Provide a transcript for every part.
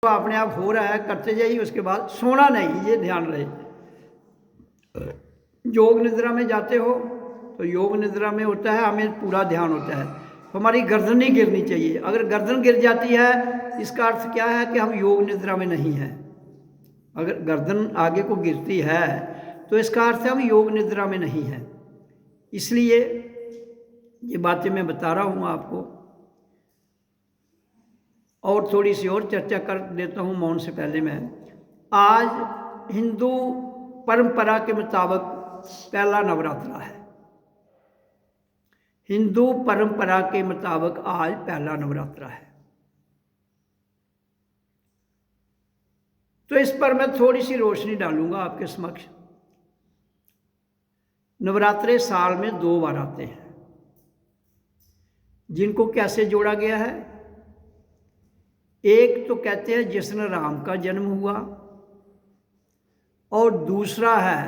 तो अपने आप हो रहा है, करते जाइए, उसके बाद सोना नहीं, ये ध्यान रहे। योग निद्रा में जाते हो तो योग निद्रा में होता है हमें पूरा ध्यान होता है, तो हमारी गर्दन नहीं गिरनी चाहिए। अगर गर्दन गिर जाती है इसका अर्थ क्या है कि हम योग निद्रा में नहीं हैं। अगर गर्दन आगे को गिरती है तो इसका अर्थ है हम योग निद्रा में नहीं हैं। इसलिए ये बातें मैं बता रहा हूँ आपको, और थोड़ी सी और चर्चा कर देता हूँ मौन से पहले। मैं आज हिंदू परंपरा के मुताबिक पहला नवरात्रा है। हिंदू परंपरा के मुताबिक आज पहला नवरात्रा है। तो इस पर मैं थोड़ी सी रोशनी डालूंगा आपके समक्ष। नवरात्रे साल में 2 बार आते हैं, जिनको कैसे जोड़ा गया है। एक तो कहते हैं जिस दिन राम का जन्म हुआ, और दूसरा है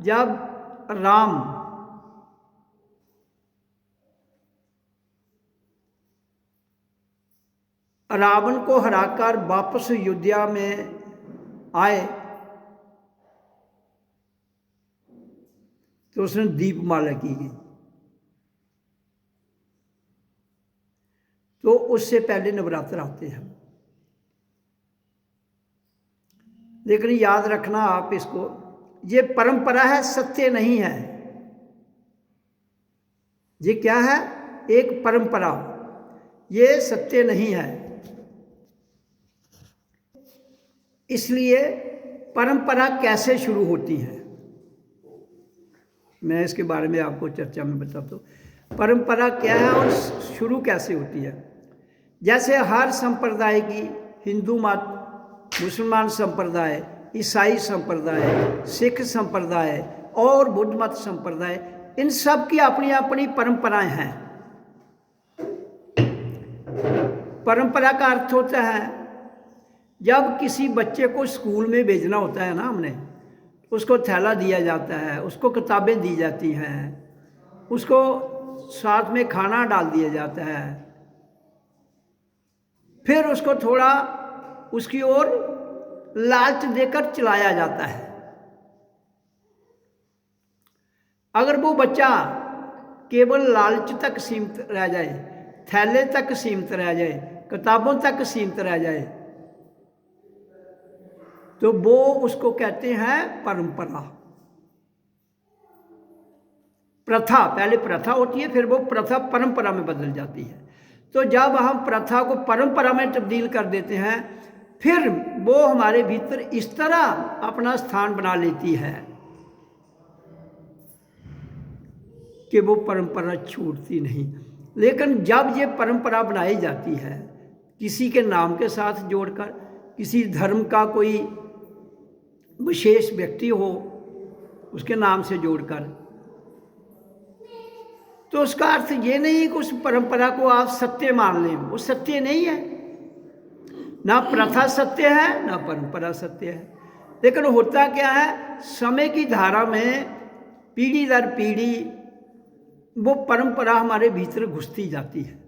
जब राम रावण को हराकर वापस अयोध्या में आए तो उसने दीपमाला की गई। तो उससे पहले नवरात्र आते हैं। लेकिन याद रखना आप इसको, ये परंपरा है, सत्य नहीं है। ये क्या है? एक परंपरा, ये सत्य नहीं है। इसलिए परंपरा कैसे शुरू होती है मैं इसके बारे में आपको चर्चा में बताता हूँ। परंपरा क्या है और शुरू कैसे होती है। जैसे हर संप्रदाय की, हिंदू मत, मुसलमान संप्रदाय, ईसाई संप्रदाय, सिख संप्रदाय और बुद्ध मत संप्रदाय, इन सब की अपनी अपनी परंपराएं हैं। परंपरा का अर्थ होता है जब किसी बच्चे को स्कूल में भेजना होता है ना, हमने उसको थैला दिया जाता है, उसको किताबें दी जाती हैं, उसको साथ में खाना डाल दिया जाता है, फिर उसको थोड़ा उसकी ओर लालच देकर चलाया जाता है। अगर वो बच्चा केवल लालच तक सीमित रह जाए, थैले तक सीमित रह जाए, किताबों तक सीमित रह जाए, तो वो उसको कहते हैं परंपरा। प्रथा, पहले प्रथा होती है, फिर वो प्रथा परंपरा में बदल जाती है। तो जब हम प्रथा को परंपरा में तब्दील कर देते हैं, फिर वो हमारे भीतर इस तरह अपना स्थान बना लेती है कि वो परंपरा छूटती नहीं। लेकिन जब ये परंपरा बनाई जाती है किसी के नाम के साथ जोड़कर, किसी धर्म का कोई विशेष व्यक्ति हो उसके नाम से जोड़कर, तो उसका अर्थ ये नहीं कि उस परंपरा को आप सत्य मान लें। वो सत्य नहीं है, ना प्रथा सत्य है ना परंपरा सत्य है। लेकिन होता क्या है, समय की धारा में पीढ़ी दर पीढ़ी वो परंपरा हमारे भीतर घुसती जाती है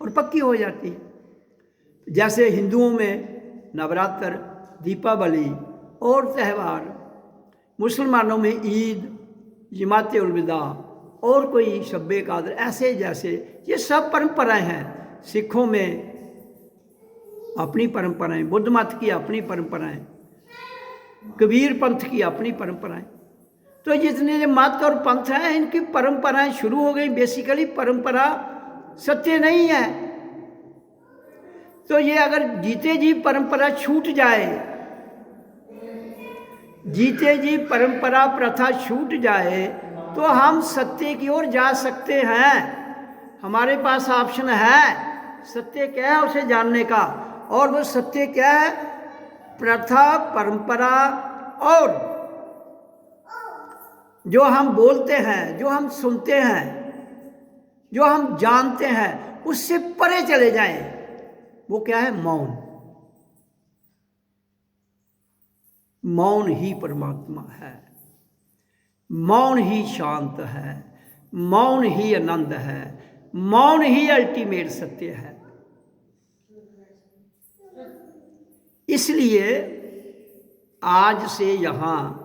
और पक्की हो जाती है। जैसे हिंदुओं में नवरात्र, दीपावली और त्यौहार, मुसलमानों में ईद, जमात उल विदा और कोई शब्बे कादर, ऐसे जैसे ये सब परंपराएं हैं। सिखों में अपनी परंपराएं, बुद्ध मत की अपनी परंपराएं, कबीर पंथ की अपनी परंपराएं। तो जितने ये मत और पंथ हैं इनकी परंपराएं शुरू हो गई। बेसिकली परंपरा सत्य नहीं है। तो ये अगर जीते जी परंपरा छूट जाए, जीते जी परंपरा प्रथा छूट जाए, तो हम सत्य की ओर जा सकते हैं। हमारे पास ऑप्शन है। सत्य क्या है उसे जानने का, और वो सत्य क्या है? प्रथा, परंपरा और जो हम बोलते हैं, जो हम सुनते हैं, जो हम जानते हैं, उससे परे चले जाएं। वो क्या है? मौन। मौन ही परमात्मा है, मौन ही शांत है, मौन ही आनंद है, मौन ही अल्टीमेट सत्य है। इसलिए आज से यहाँ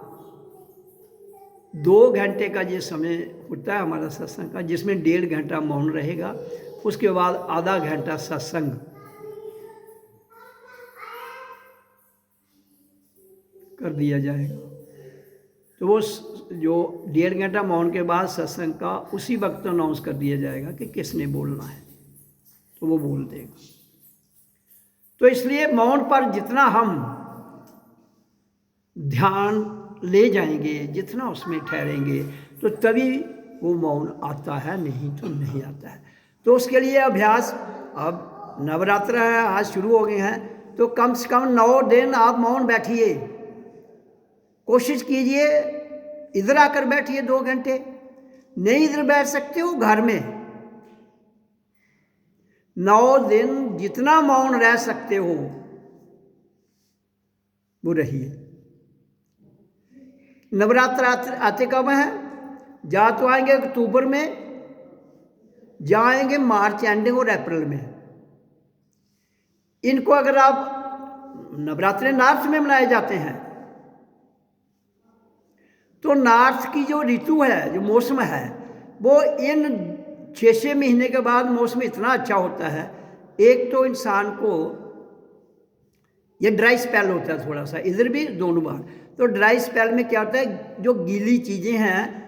2 घंटे का ये समय होता है हमारा सत्संग का, जिसमें 1.5 घंटा मौन रहेगा, उसके बाद आधा घंटा सत्संग कर दिया जाएगा। तो वो जो 1.5 घंटा मौन के बाद सत्संग का उसी वक्त अनाउंस कर दिया जाएगा कि किसने बोलना है, तो वो बोल देगा। तो इसलिए मौन पर जितना हम ध्यान ले जाएंगे, जितना उसमें ठहरेंगे, तो तभी वो मौन आता है, नहीं तो नहीं आता है। तो उसके लिए अभ्यास, अब नवरात्र है, आज शुरू हो गए हैं, तो कम से कम 9 दिन आप मौन बैठिए, कोशिश कीजिए। इधर आकर बैठिए 2 घंटे, नहीं इधर बैठ सकते हो घर में 9 दिन जितना मौन रह सकते हो वो रहिए। नवरात्र आते कब हैं? जा तो आएंगे अक्टूबर में, जाएंगे मार्च एंडिंग और अप्रैल में। इनको अगर आप, नवरात्रे नॉर्थ में मनाए जाते हैं, तो नॉर्थ की जो ऋतु है, जो मौसम है, वो इन 6 महीने के बाद मौसम इतना अच्छा होता है। एक तो इंसान को ये ड्राई स्पेल होता है थोड़ा सा, इधर भी दोनों बार। तो ड्राई स्पेल में क्या होता है, जो गीली चीज़ें हैं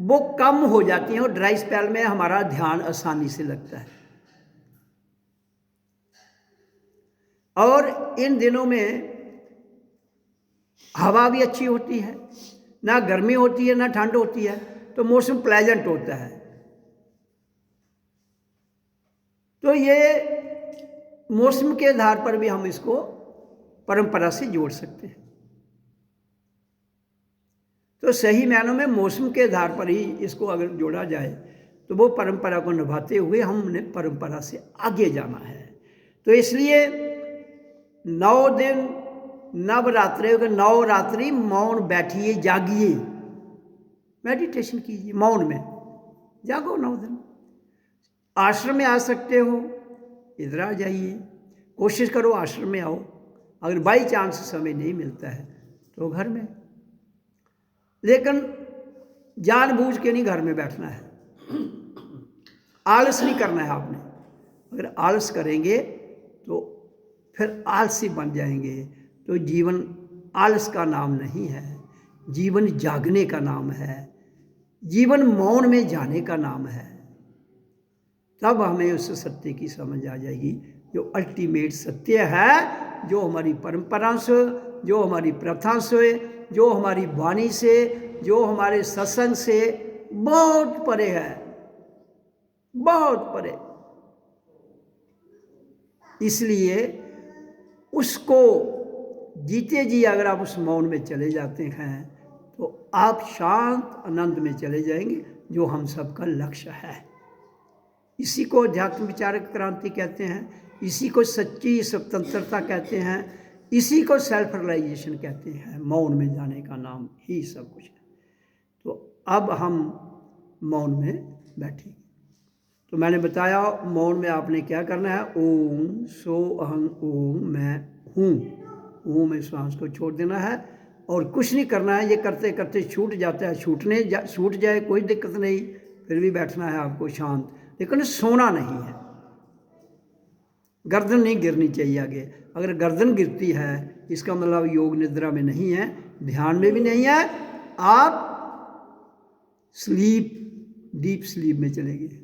वो कम हो जाती हैं, और ड्राई स्पेल में हमारा ध्यान आसानी से लगता है। और इन दिनों में हवा भी अच्छी होती है, ना गर्मी होती है ना ठंड होती है, तो मौसम प्लेजेंट होता है। तो ये मौसम के आधार पर भी हम इसको परंपरा से जोड़ सकते हैं। तो सही मायनों में मौसम के आधार पर ही इसको अगर जोड़ा जाए, तो वो परंपरा को निभाते हुए हमने परंपरा से आगे जाना है। तो इसलिए 9 दिन नवरात्रि, 9 रात्रि मौन बैठिए, जागिए, मेडिटेशन कीजिए, मौन में जागो 9 दिन। आश्रम में आ सकते हो, इधर आ जाइए, कोशिश करो आश्रम में आओ। अगर बाई चांस समय नहीं मिलता है तो घर में, लेकिन जानबूझ के नहीं घर में बैठना है, आलस नहीं करना है आपने। अगर आलस करेंगे तो फिर आलसी बन जाएंगे। तो जीवन आलस का नाम नहीं है, जीवन जागने का नाम है, जीवन मौन में जाने का नाम है। तब हमें उस सत्य की समझ आ जाएगी, जो अल्टीमेट सत्य है, जो हमारी परंपरा से, जो हमारी प्रथा से, जो हमारी वाणी से, जो हमारे सत्संग से बहुत परे है, बहुत परे। इसलिए उसको जीते जी अगर आप उस मौन में चले जाते हैं, तो आप शांत आनंद में चले जाएंगे, जो हम सबका लक्ष्य है। इसी को अध्यात्म विचारक क्रांति कहते हैं, इसी को सच्ची स्वतंत्रता कहते हैं, इसी को सेल्फ रियलाइजेशन कहते हैं। मौन में जाने का नाम ही सब कुछ है। तो अब हम मौन में बैठेंगे। तो मैंने बताया मौन में आपने क्या करना है, ओम सो अहं ओम मैं हूँ, ओम में श्वास को छोड़ देना है और कुछ नहीं करना है। ये करते करते छूट जाता है, छूट जाए कोई दिक्कत नहीं, फिर भी बैठना है आपको शांत, लेकिन सोना नहीं है। गर्दन नहीं गिरनी चाहिए आगे। अगर गर्दन गिरती है इसका मतलब योग निद्रा में नहीं है, ध्यान में भी नहीं है, आप स्लीप, डीप स्लीप में चले गए।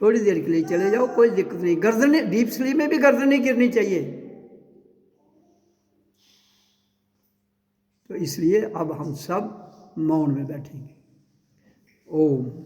थोड़ी देर के लिए चले जाओ, कोई दिक्कत नहीं। गर्दन, डीप स्लीप में भी गर्दन नहीं गिरनी चाहिए। तो इसलिए अब हम सब मौन में बैठेंगे। ओम।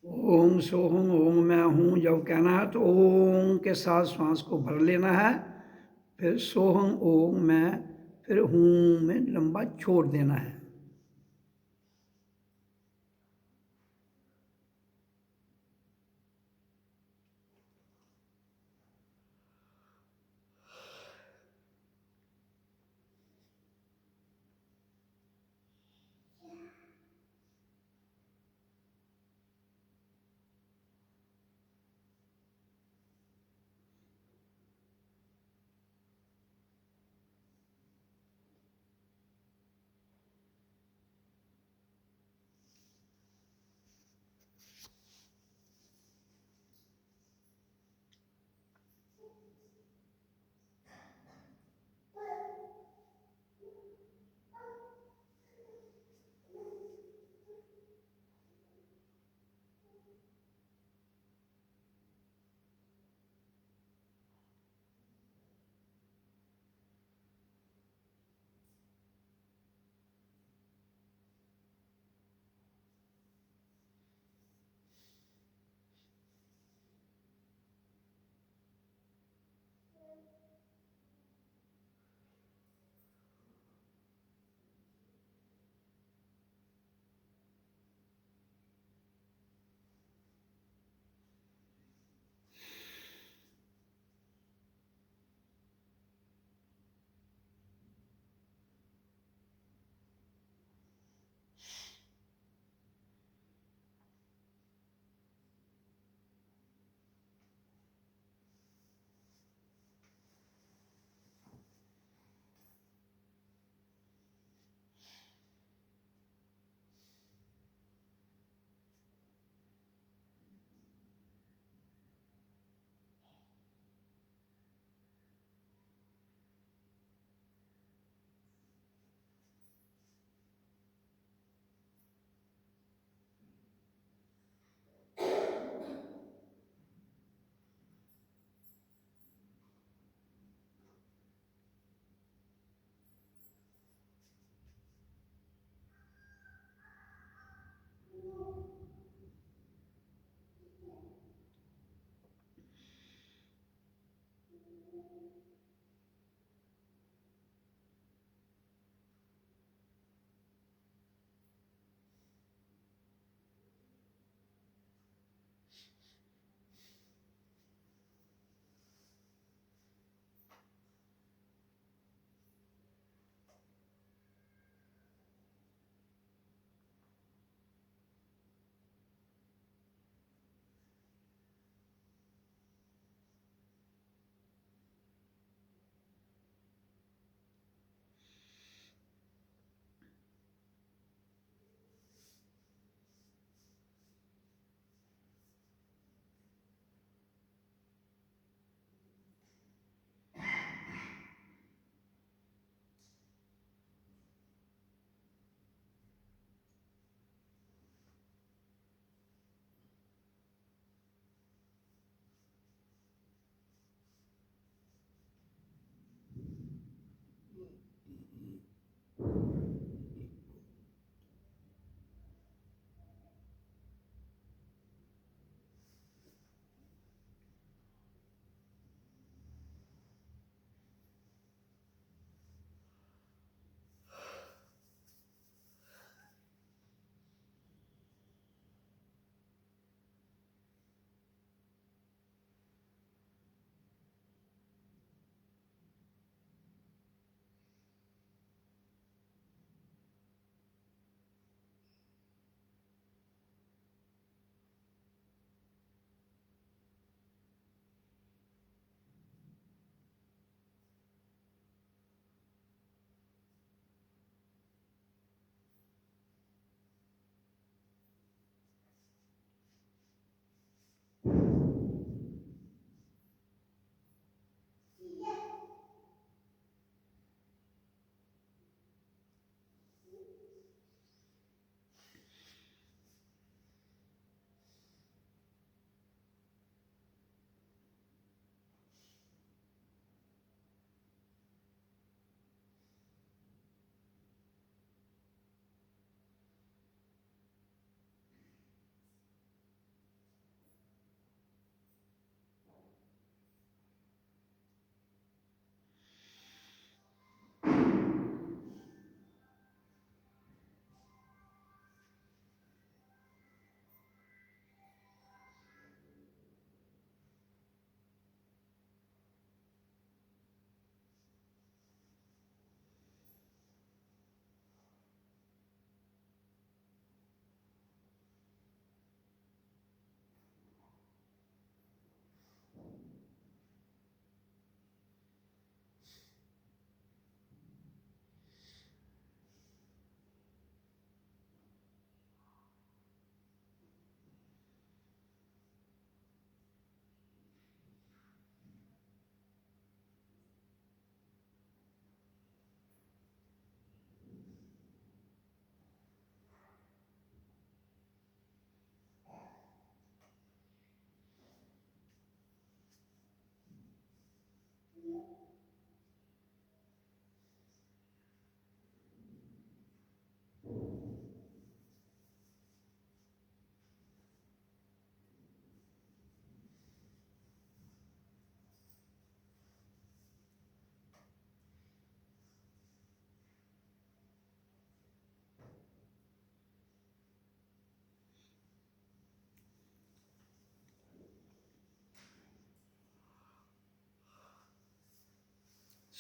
ओम सोहम ओम मैं हूँ जब कहना है तो ओम के साथ श्वास को भर लेना है, फिर सोहम ओम मैं, फिर हूँ में लंबा छोड़ देना है।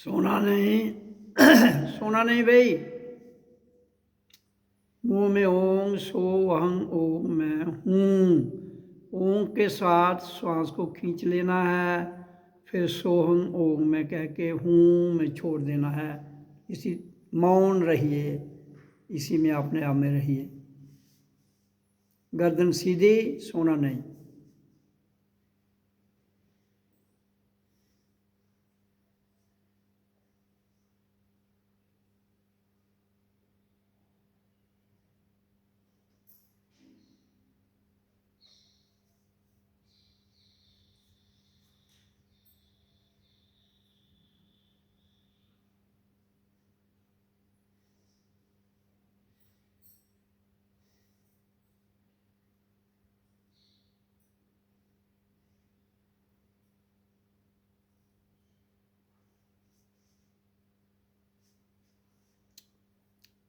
सोना नहीं सोना नहीं भाई। मुंह में ओम सो अहं ओम मैं हूँ, ओम के साथ श्वास को खींच लेना है, फिर सोहं ओम में कह के हूँ में छोड़ देना है। इसी मौन रहिए, इसी में अपने आप में रहिए। गर्दन सीधी, सोना नहीं।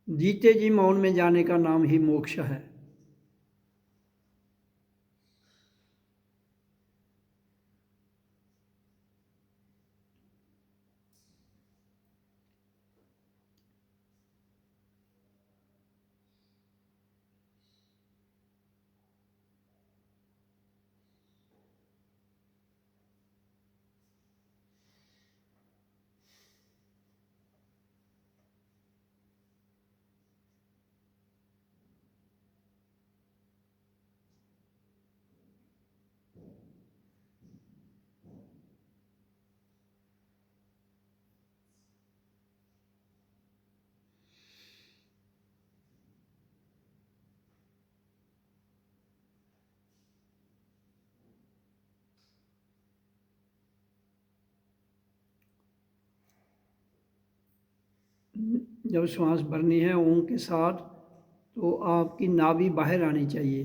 जीते जी मौन में जाने का नाम ही मोक्ष है। जब श्वास भरनी है ओम के साथ, तो आपकी नाभि बाहर आनी चाहिए,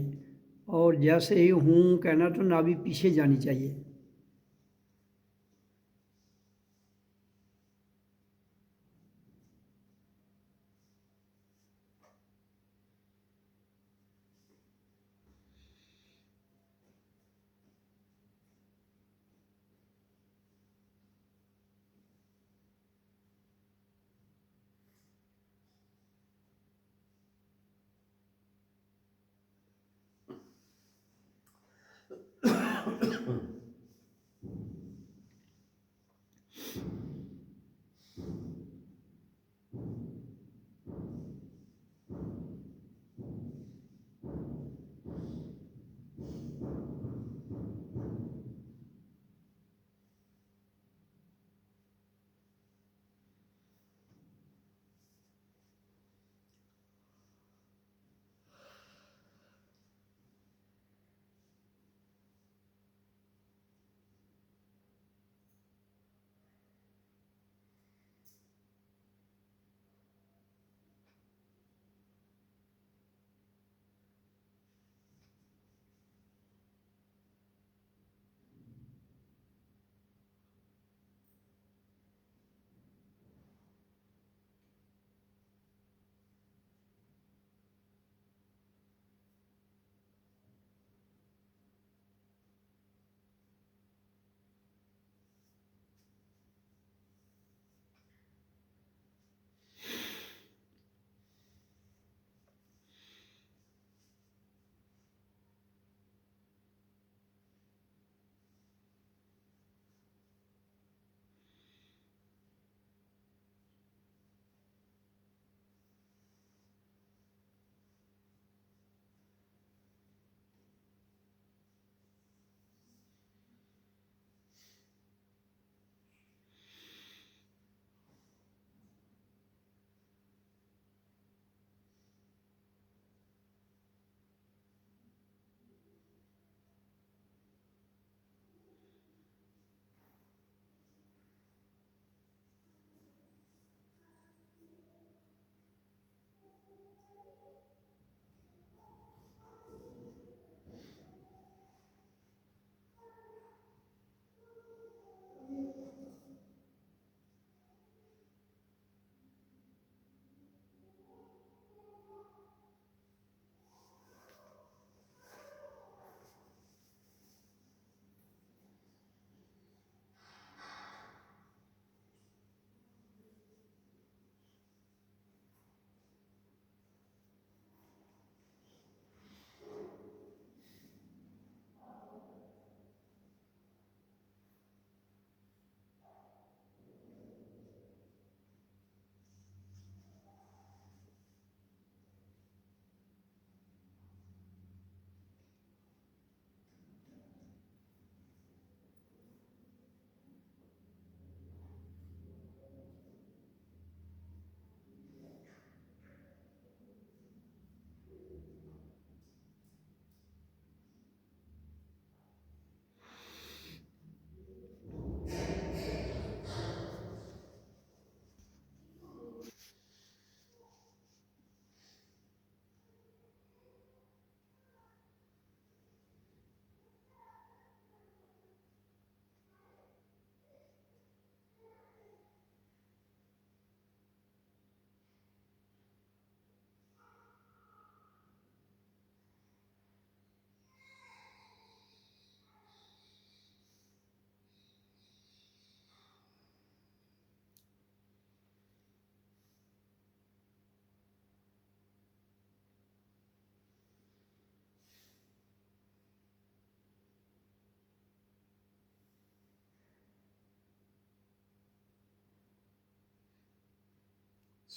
और जैसे ही हूँ कहना तो नाभि पीछे जानी चाहिए।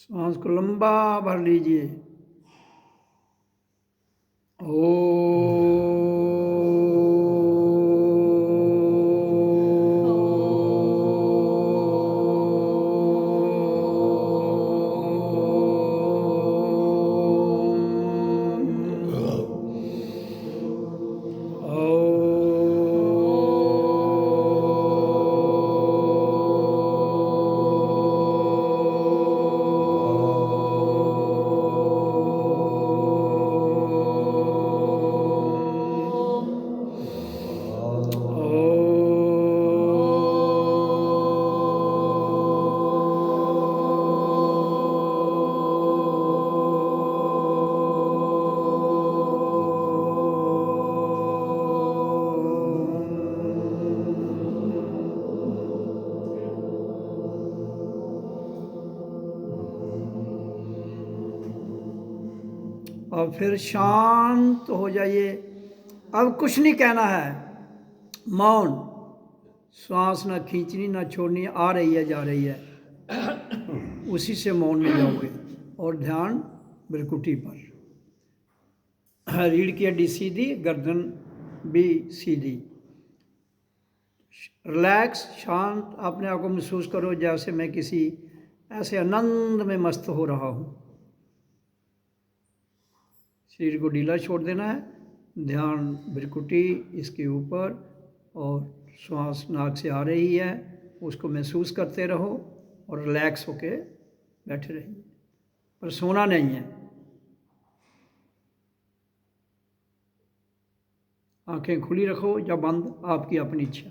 सांस को लंबा भर लीजिए। ओ और फिर शांत हो जाइए। अब कुछ नहीं कहना है, मौन। श्वास ना खींचनी ना छोड़नी, आ रही है जा रही है, उसी से मौन में जाओगे। और ध्यान भ्रिकुटी पर, रीढ़ की हड्डी सीधी, गर्दन भी सीधी। रिलैक्स, शांत, अपने आप को महसूस करो जैसे मैं किसी ऐसे आनंद में मस्त हो रहा हूँ। शरीर को ढीला छोड़ देना है, ध्यान भ्रिकुटी इसके ऊपर, और श्वास नाक से आ रही है उसको महसूस करते रहो और रिलैक्स होके बैठे रहिए, पर सोना नहीं है। आंखें खुली रखो या बंद, आपकी अपनी इच्छा।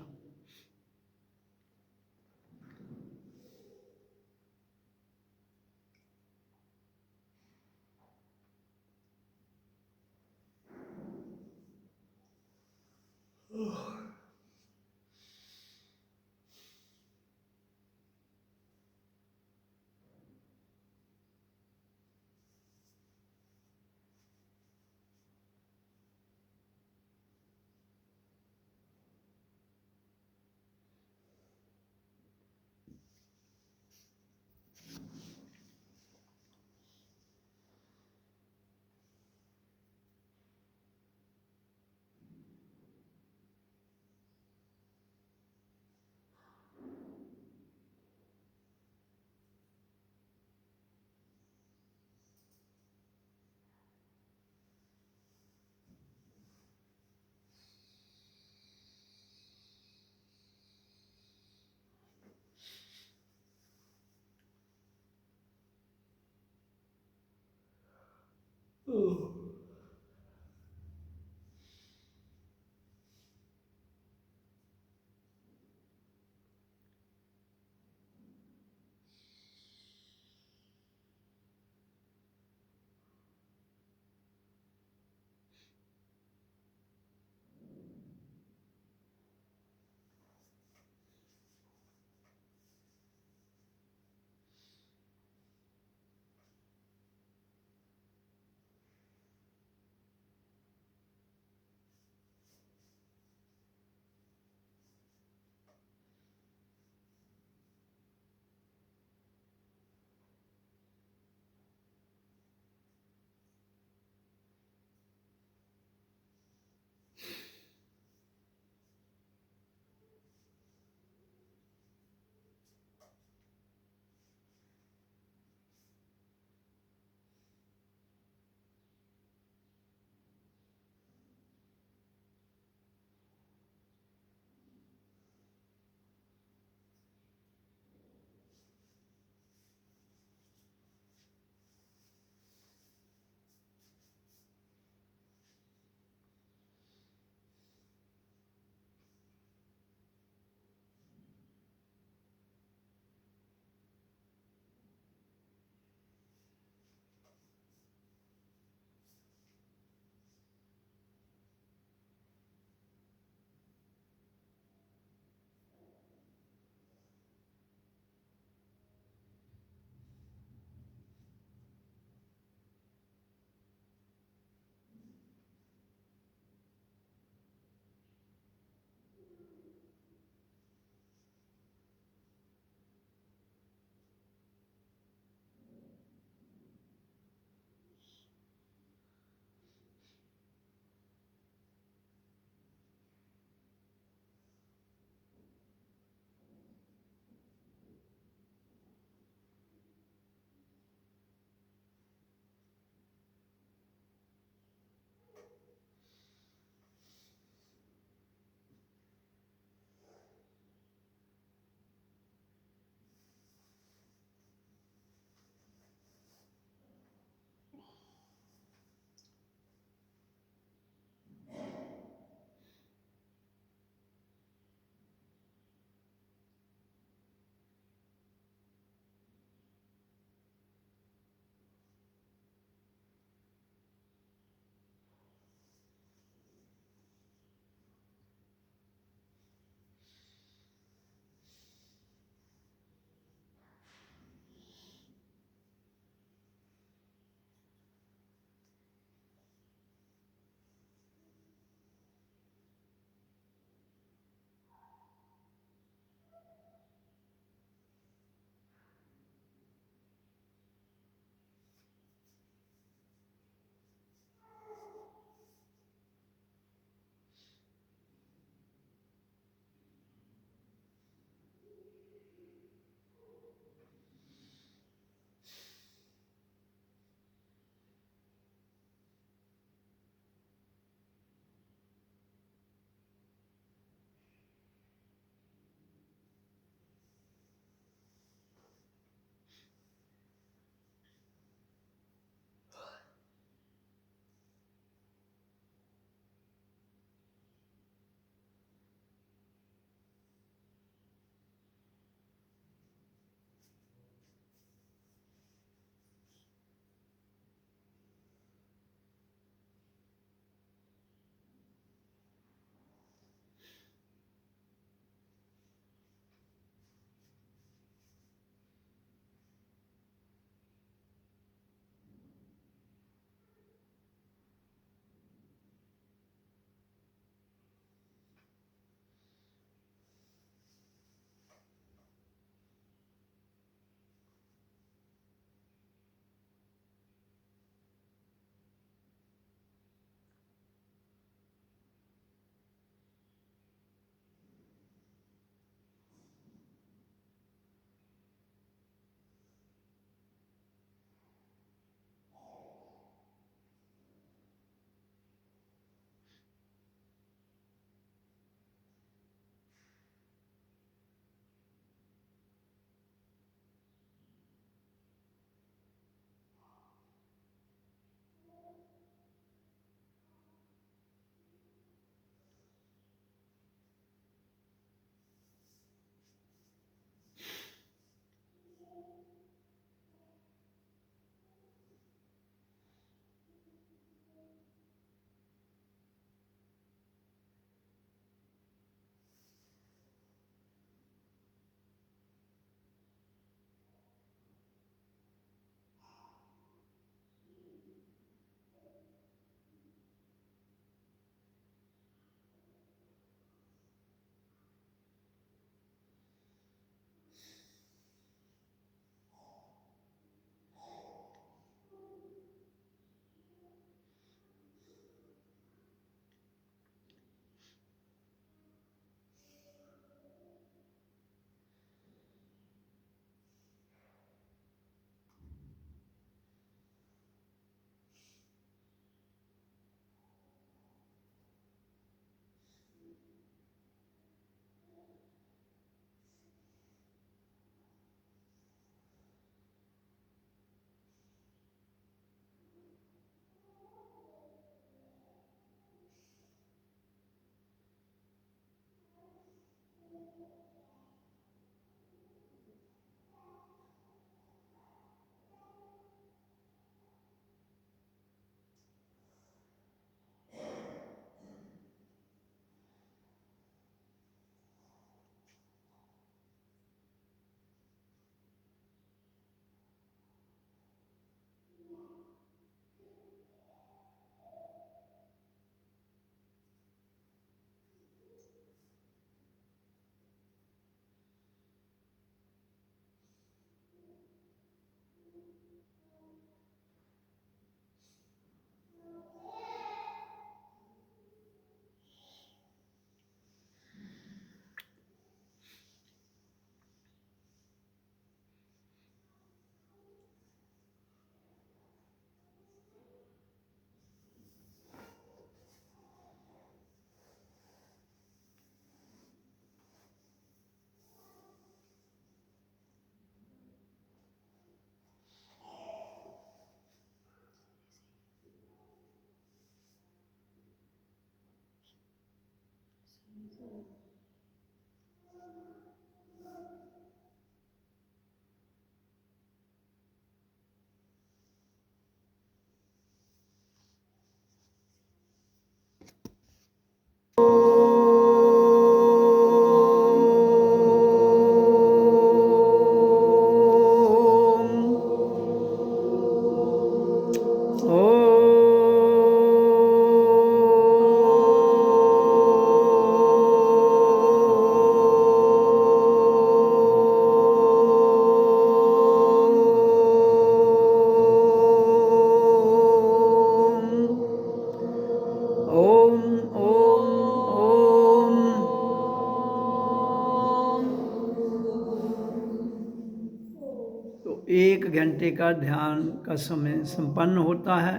1 घंटे का ध्यान का समय संपन्न होता है।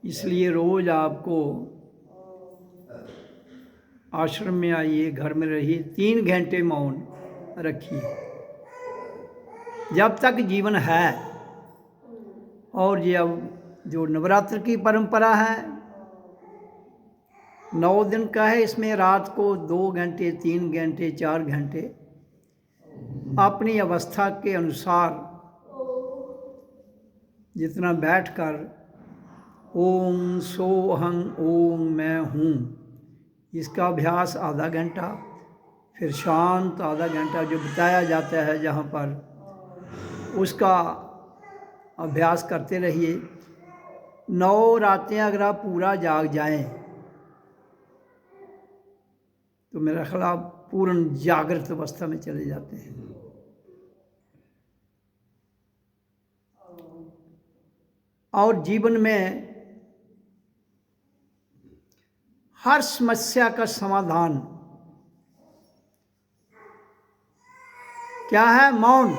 इसलिए रोज आपको आश्रम में आइए, घर में रहिए, 3 घंटे मौन रखिए जब तक जीवन है। और ये अब जो नवरात्र की परंपरा है 9 दिन का है, इसमें रात को 2 घंटे, 3 घंटे, 4 घंटे अपनी अवस्था के अनुसार जितना बैठकर ओम सोहं ओम मैं हूँ इसका अभ्यास आधा घंटा, फिर शांत आधा घंटा जो बताया जाता है जहाँ पर, उसका अभ्यास करते रहिए। 9 रातें अगर आप पूरा जाग जाएं तो मेरा ख्याल आप पूर्ण जागृत अवस्था में चले जाते हैं। और जीवन में हर समस्या का समाधान क्या है? मौन।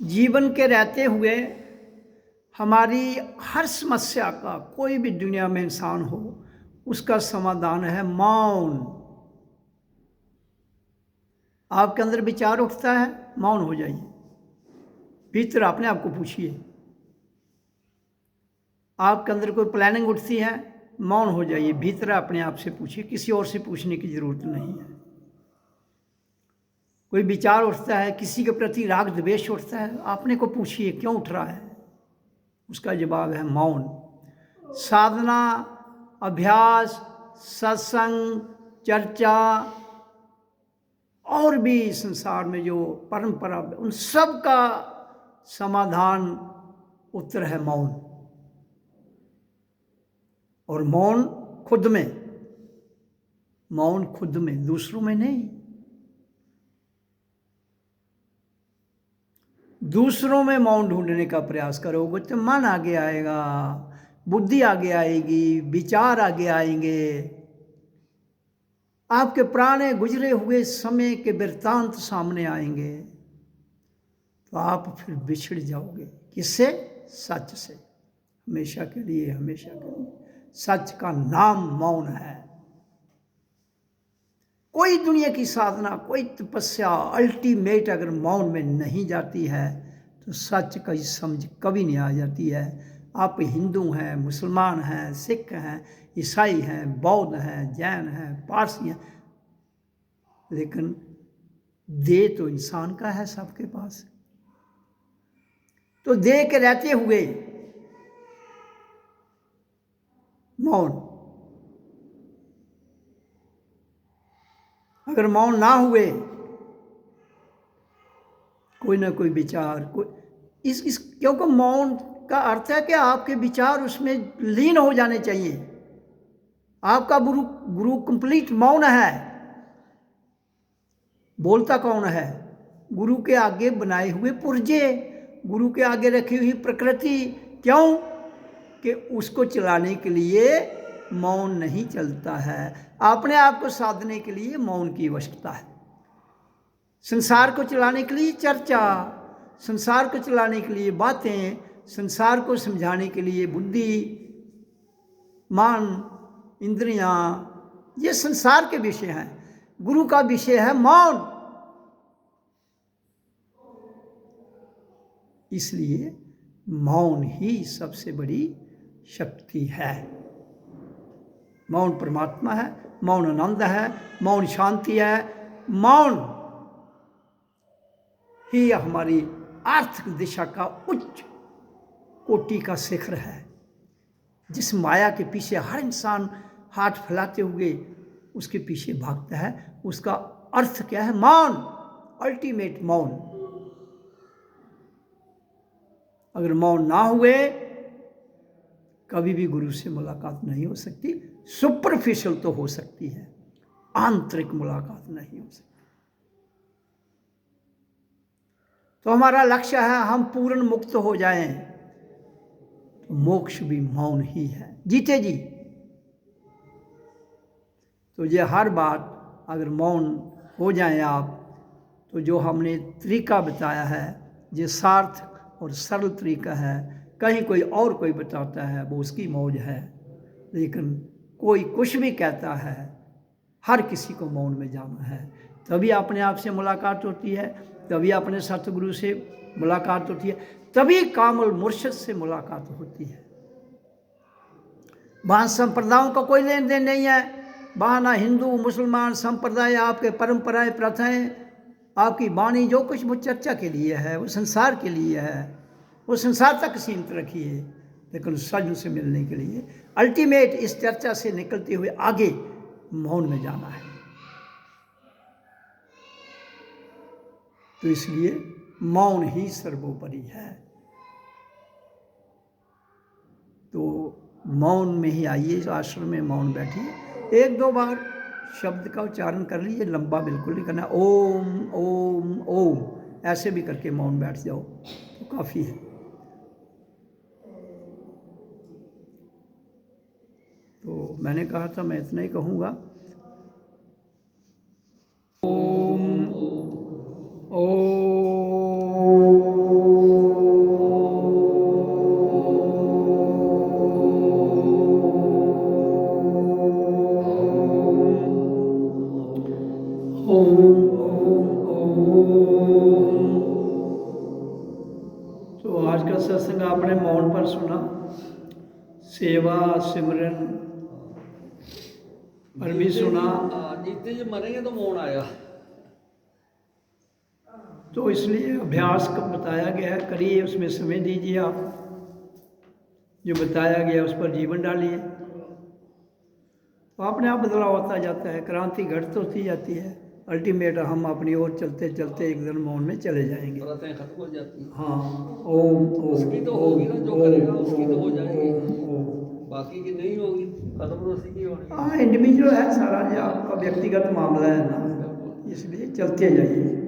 जीवन के रहते हुए हमारी हर समस्या का, कोई भी दुनिया में इंसान हो, उसका समाधान है मौन। आपके अंदर विचार उठता है, मौन हो जाइए, भीतर अपने आप को पूछिए। आपके अंदर कोई प्लानिंग उठती है, मौन हो जाइए, भीतर अपने आप से पूछिए, किसी और से पूछने की जरूरत नहीं है। कोई विचार उठता है, किसी के प्रति राग द्वेष उठता है, अपने को पूछिए क्यों उठ रहा है, उसका जवाब है मौन। साधना, अभ्यास, सत्संग, चर्चा और भी संसार में जो परंपरा, उन सब का समाधान उत्तर है मौन। और मौन खुद में, मौन खुद में, दूसरों में नहीं। दूसरों में मौन ढूंढने का प्रयास करोगे तो मन आगे आएगा, बुद्धि आगे आएगी, विचार आगे आएंगे, आपके पुराने गुजरे हुए समय के वृत्तांत सामने आएंगे, तो आप फिर बिछड़ जाओगे। किससे? सच से, हमेशा के लिए, हमेशा के लिए। सच का नाम मौन है। कोई दुनिया की साधना, कोई तपस्या अल्टीमेट अगर मौन में नहीं जाती है तो सच का समझ कभी नहीं आ जाती है। आप हिंदू हैं, मुसलमान हैं, सिख हैं, ईसाई हैं, बौद्ध हैं, जैन हैं, पारसी हैं, लेकिन देह तो इंसान का है सबके पास। तो देह के रहते हुए मौन, अगर मौन ना हुए, कोई ना कोई विचार, कोई इस क्योंकि मौन का अर्थ है कि आपके विचार उसमें लीन हो जाने चाहिए। आपका गुरु कंप्लीट मौन है। बोलता कौन है? गुरु के आगे बनाए हुए पुर्जे, गुरु के आगे रखी हुई प्रकृति। क्यों? कि उसको चलाने के लिए मौन नहीं चलता है। अपने आप को साधने के लिए मौन की आवश्यकता है। संसार को चलाने के लिए चर्चा, संसार को चलाने के लिए बातें, संसार को समझाने के लिए बुद्धि, मन, इंद्रियां, ये संसार के विषय हैं। गुरु का विषय है मौन। इसलिए मौन ही सबसे बड़ी शक्ति है। मौन परमात्मा है, मौन आनंद है, मौन शांति है, मौन ही हमारी आर्थिक दिशा का उच्च कोटि का शिखर है। जिस माया के पीछे हर इंसान हाथ फैलाते हुए उसके पीछे भागता है, उसका अर्थ क्या है? मौन, अल्टीमेट मौन। अगर मौन ना हुए कभी भी गुरु से मुलाकात नहीं हो सकती। सुपरफिशियल तो हो सकती है, आंतरिक मुलाकात नहीं हो सकती। तो हमारा लक्ष्य है हम पूर्ण मुक्त हो जाएं, तो मोक्ष भी मौन ही है, जीते जी। तो ये हर बात अगर मौन हो जाएं आप, तो जो हमने तरीका बताया है, ये सार्थक और सरल तरीका है। कहीं कोई और कोई बताता है वो उसकी मौज है, लेकिन कोई कुछ भी कहता है, हर किसी को मौन में जाना है। तभी अपने आप से मुलाकात होती है, तभी अपने सतगुरु से मुलाकात होती है, तभी कामुल मुर्शिद से मुलाकात होती है। वहाँ संप्रदायों का कोई लेन देन नहीं है। वहाँ ना हिंदू मुसलमान संप्रदाय, आपके परंपराएं प्रथाएं, आपकी वाणी जो कुछ वो चर्चा के लिए है, वो संसार के लिए है, वो संसार तक सीमित रखिए, लेकिन सजन से मिलने के लिए अल्टीमेट इस चर्चा से निकलते हुए आगे मौन में जाना है। तो इसलिए मौन ही सर्वोपरि है। तो मौन में ही आइए, आश्रम में मौन बैठिए, एक दो बार शब्द का उच्चारण कर लीजिए, लंबा बिल्कुल नहीं करना। ओम ओम ओम ऐसे भी करके मौन बैठ जाओ तो काफ़ी है। तो मैंने कहा था मैं इतना ही कहूँगा। ओम ओम तो आज का सत्संग आपने मौन पर सुना, सेवा सिमरन पर भी सुना। जीते जी मरेंगे तो मौन आएगा। तो इसलिए अभ्यास का बताया गया है, करिए, उसमें समय दीजिए, आप जो बताया गया उस पर जीवन डालिए, तो अपने आप बदलाव होता जाता है, क्रांति घटित होती जाती है। अल्टीमेट हम अपनी ओर चलते चलते एक दिन मौन में चले जाएंगे। खत्म हो जाती है। हाँ, ओम ओम उसकी तो होगी ना, जो करेगा उसकी तो हो जाएगी, बाकी की नहीं होगी, खत्म तो उसी की होगी। हाँ, इंडिविजुअल है सारा, जो आपका व्यक्तिगत मामला है ना, इसलिए चलते जाइए।